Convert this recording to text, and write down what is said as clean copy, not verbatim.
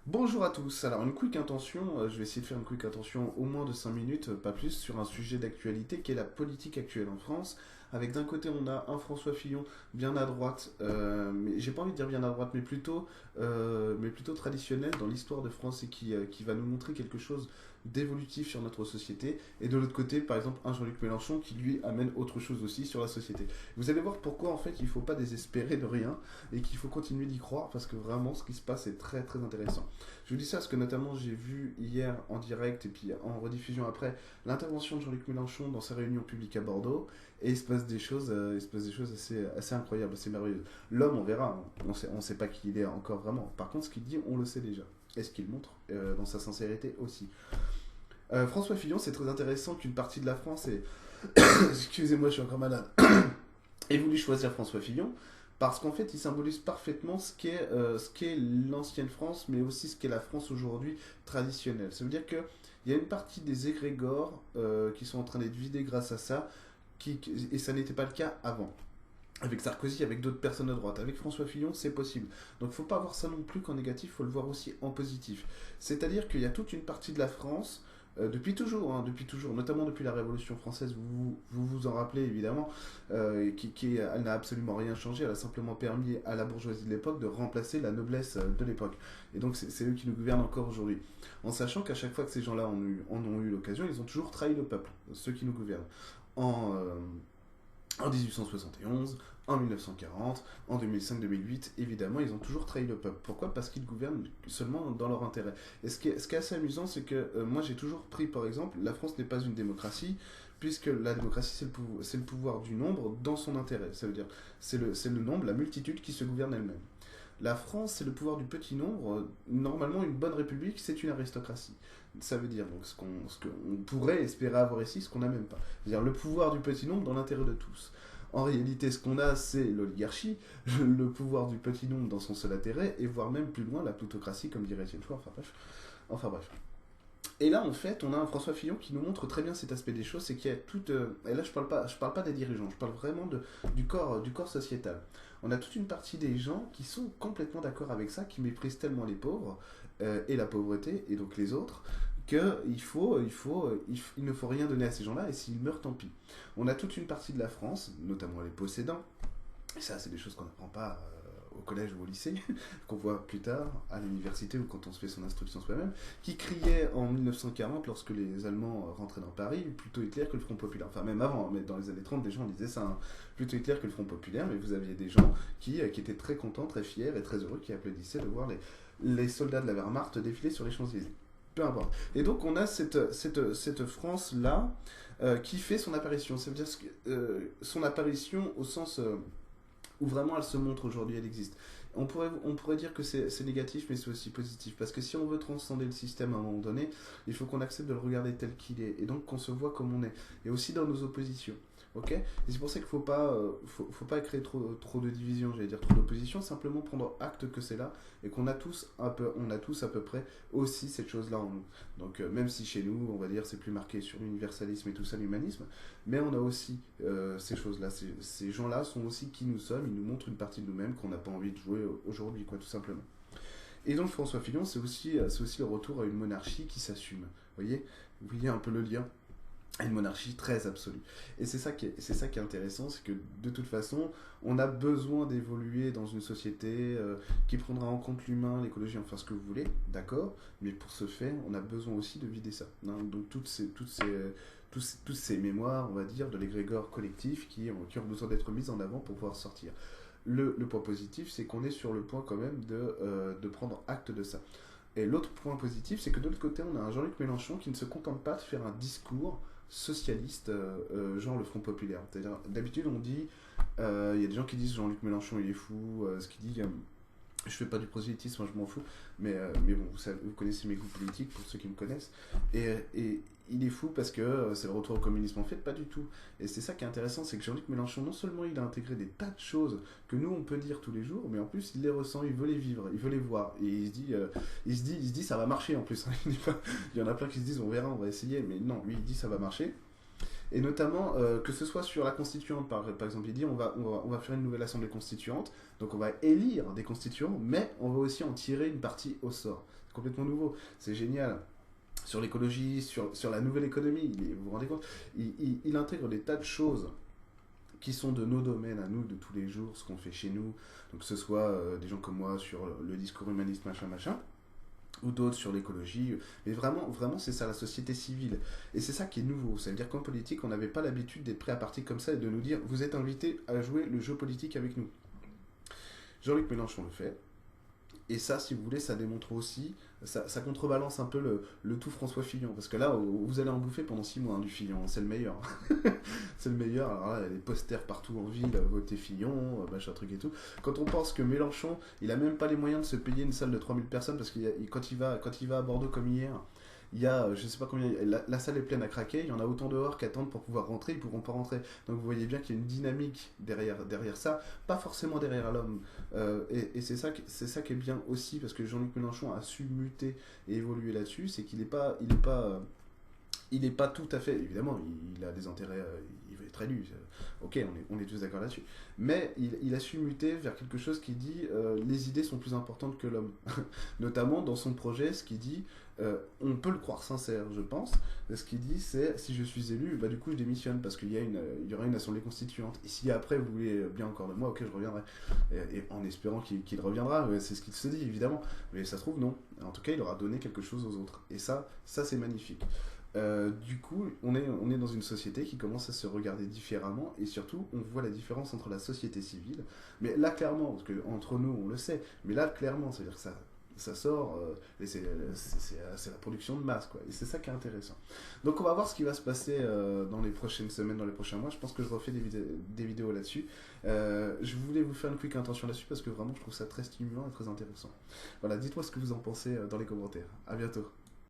Bonjour à tous. Alors, une quick intention, je vais essayer de faire une quick intention au moins de 5 minutes, pas plus, sur un sujet d'actualité qui est la politique actuelle en France. Avec d'un côté, on a un François Fillon bien à droite, mais j'ai pas envie de dire bien à droite, mais plutôt traditionnel dans l'histoire de France et qui va nous montrer quelque chose d'évolutif sur notre société. Et de l'autre côté, par exemple, un Jean-Luc Mélenchon qui lui amène autre chose aussi sur la société. Vous allez voir pourquoi en fait il ne faut pas désespérer de rien et qu'il faut continuer d'y croire parce que vraiment ce qui se passe est très très intéressant. Je vous dis ça parce que notamment j'ai vu hier en direct et puis en rediffusion après l'intervention de Jean-Luc Mélenchon dans sa réunion publique à Bordeaux et il se passe des choses assez incroyables, assez merveilleuses. L'homme, on verra, hein. On sait pas qui il est encore vraiment. Par contre, ce qu'il dit, on le sait déjà. Et ce qu'il montre dans sa sincérité aussi. François Fillon, c'est très intéressant qu'une partie de la France ait, excusez-moi, je suis encore malade, ait voulu choisir François Fillon parce qu'en fait, il symbolise parfaitement ce qu'est l'ancienne France, mais aussi ce qu'est la France aujourd'hui traditionnelle. Ça veut dire qu'il y a une partie des égrégores qui sont en train d'être vidés grâce à ça, et ça n'était pas le cas avant. Avec Sarkozy, avec d'autres personnes de droite. Avec François Fillon, c'est possible. Donc il ne faut pas voir ça non plus qu'en négatif, il faut le voir aussi en positif. C'est-à-dire qu'il y a toute une partie de la France, depuis toujours, notamment depuis la Révolution française, vous en rappelez évidemment, elle n'a absolument rien changé, elle a simplement permis à la bourgeoisie de l'époque de remplacer la noblesse de l'époque. Et donc c'est eux qui nous gouvernent encore aujourd'hui. En sachant qu'à chaque fois que ces gens-là en ont eu l'occasion, ils ont toujours trahi le peuple, ceux qui nous gouvernent. En, en 1871, en 1940, en 2005-2008, évidemment, ils ont toujours trahi le peuple. Pourquoi? Parce qu'ils gouvernent seulement dans leur intérêt. Et ce qui est assez amusant, c'est que moi j'ai toujours pris, par exemple, la France n'est pas une démocratie, puisque la démocratie c'est le pouvoir du nombre dans son intérêt. Ça veut dire c'est le nombre, la multitude qui se gouverne elle-même. La France, c'est le pouvoir du petit nombre. Normalement, une bonne république, c'est une aristocratie. Ça veut dire donc ce qu'on pourrait espérer avoir ici, ce qu'on n'a même pas. C'est-à-dire le pouvoir du petit nombre dans l'intérêt de tous. En réalité, ce qu'on a, c'est l'oligarchie, le pouvoir du petit nombre dans son seul intérêt, et voire même plus loin, la plutocratie, comme dirait Étienne Faure. Enfin bref. Enfin bref. Et là, en fait, on a un François Fillon qui nous montre très bien cet aspect des choses, c'est qu'il y a toute... et là, je parle pas des dirigeants, je parle vraiment du corps sociétal. On a toute une partie des gens qui sont complètement d'accord avec ça, qui méprisent tellement les pauvres et la pauvreté, et donc les autres, il ne faut rien donner à ces gens-là, et s'ils meurent, tant pis. On a toute une partie de la France, notamment les possédants, et ça, c'est des choses qu'on n'apprend pas au collège ou au lycée, qu'on voit plus tard à l'université ou quand on se fait son instruction soi-même, qui criait en 1940, lorsque les Allemands rentraient dans Paris, plutôt Hitler que le Front Populaire. Enfin, même avant, mais dans les années 30, des gens disaient ça, hein, plutôt Hitler que le Front Populaire, mais vous aviez des gens qui étaient très contents, très fiers et très heureux, qui applaudissaient de voir les soldats de la Wehrmacht défiler sur les Champs-Élysées. Peu importe. Et donc on a cette France-là qui fait son apparition. Ça veut dire son apparition au sens où vraiment elle se montre aujourd'hui, elle existe. On pourrait dire que c'est négatif, mais c'est aussi positif. Parce que si on veut transcender le système à un moment donné, il faut qu'on accepte de le regarder tel qu'il est. Et donc qu'on se voit comme on est. Et aussi dans nos oppositions. Ok. Et c'est pour ça qu'il faut pas créer trop de divisions, j'allais dire trop d'opposition, simplement prendre acte que c'est là et qu'on a tous on a tous à peu près aussi cette chose-là en nous. Donc même si chez nous, on va dire, c'est plus marqué sur l'universalisme et tout ça, l'humanisme, mais on a aussi ces choses-là. Ces gens-là sont aussi qui nous sommes, ils nous montrent une partie de nous-mêmes qu'on n'a pas envie de jouer aujourd'hui, quoi, tout simplement. Et donc François Fillon, c'est aussi le retour à une monarchie qui s'assume. Vous voyez un peu le lien à une monarchie très absolue. Et c'est ça qui est intéressant, c'est que de toute façon, on a besoin d'évoluer dans une société qui prendra en compte l'humain, l'écologie, enfin ce que vous voulez, d'accord, mais pour ce faire, on a besoin aussi de vider ça. Hein. Donc toutes ces mémoires, on va dire, de l'égrégore collectif qui ont besoin d'être mises en avant pour pouvoir sortir. Le point positif, c'est qu'on est sur le point quand même de prendre acte de ça. Et l'autre point positif, c'est que de l'autre côté, on a un Jean-Luc Mélenchon qui ne se contente pas de faire un discours socialiste, genre le Front Populaire. C'est-à-dire, d'habitude, on dit, il y a des gens qui disent Jean-Luc Mélenchon, il est fou, ce qu'il dit, je fais pas du prosélytisme, moi, je m'en fous, mais bon, vous connaissez mes goûts politiques pour ceux qui me connaissent, et il est fou parce que c'est le retour au communisme. En fait, pas du tout. Et c'est ça qui est intéressant, c'est que Jean-Luc Mélenchon, non seulement il a intégré des tas de choses que nous on peut dire tous les jours, mais en plus il les ressent, il veut les vivre, il veut les voir, et il se dit ça va marcher en plus. Il y en a plein qui se disent on verra, on va essayer, mais non, lui il dit ça va marcher. Et notamment, que ce soit sur la constituante, par exemple, il dit on va faire une nouvelle assemblée constituante, donc on va élire des constituants, mais on va aussi en tirer une partie au sort. C'est complètement nouveau, c'est génial. Sur l'écologie, sur la nouvelle économie, vous vous rendez compte, il intègre des tas de choses qui sont de nos domaines à nous, de tous les jours, ce qu'on fait chez nous, donc que ce soit des gens comme moi sur le discours humaniste, machin, machin, ou d'autres sur l'écologie. Mais vraiment, vraiment, c'est ça la société civile. Et c'est ça qui est nouveau. Ça veut dire qu'en politique, on n'avait pas l'habitude d'être prêt à partir comme ça et de nous dire vous êtes invités à jouer le jeu politique avec nous. Jean-Luc Mélenchon le fait. Et ça, si vous voulez, ça démontre aussi, ça contrebalance un peu le tout François Fillon. Parce que là, vous allez en bouffer pendant 6 mois hein, du Fillon, c'est le meilleur. C'est le meilleur. Alors là, il y a des posters partout en ville, votez Fillon, machin truc et tout. Quand on pense que Mélenchon, il a même pas les moyens de se payer une salle de 3000 personnes, parce que quand il va à Bordeaux comme hier, il y a, je sais pas combien, la salle est pleine à craquer, il y en a autant dehors qui attendent pour pouvoir rentrer, ils pourront pas rentrer. Donc vous voyez bien qu'il y a une dynamique derrière ça, pas forcément derrière l'homme. Et c'est ça qui est bien aussi, parce que Jean-Luc Mélenchon a su muter et évoluer là-dessus, c'est qu'il n'est pas, il est pas tout à fait, évidemment, il a des intérêts, il veut être élu, ok, on est tous d'accord là-dessus, mais il a su muter vers quelque chose qui dit les idées sont plus importantes que l'homme, notamment dans son projet, ce qu'il dit, on peut le croire sincère, je pense, ce qu'il dit c'est si je suis élu, bah du coup je démissionne parce qu'il y aura une assemblée constituante, et si après vous voulez bien encore de moi, ok je reviendrai, et en espérant qu'il reviendra, c'est ce qu'il se dit évidemment, mais ça se trouve non, en tout cas il aura donné quelque chose aux autres, et ça c'est magnifique. Du coup, on est dans une société qui commence à se regarder différemment et surtout, on voit la différence entre la société civile. Mais là, clairement, parce qu'entre nous, on le sait, mais là, clairement, c'est-à-dire que ça sort et c'est la production de masse, quoi. Et c'est ça qui est intéressant. Donc, on va voir ce qui va se passer dans les prochaines semaines, dans les prochains mois. Je pense que je refais des vidéos là-dessus. Je voulais vous faire une quick intention là-dessus parce que vraiment, je trouve ça très stimulant et très intéressant. Voilà, dites-moi ce que vous en pensez dans les commentaires. À bientôt.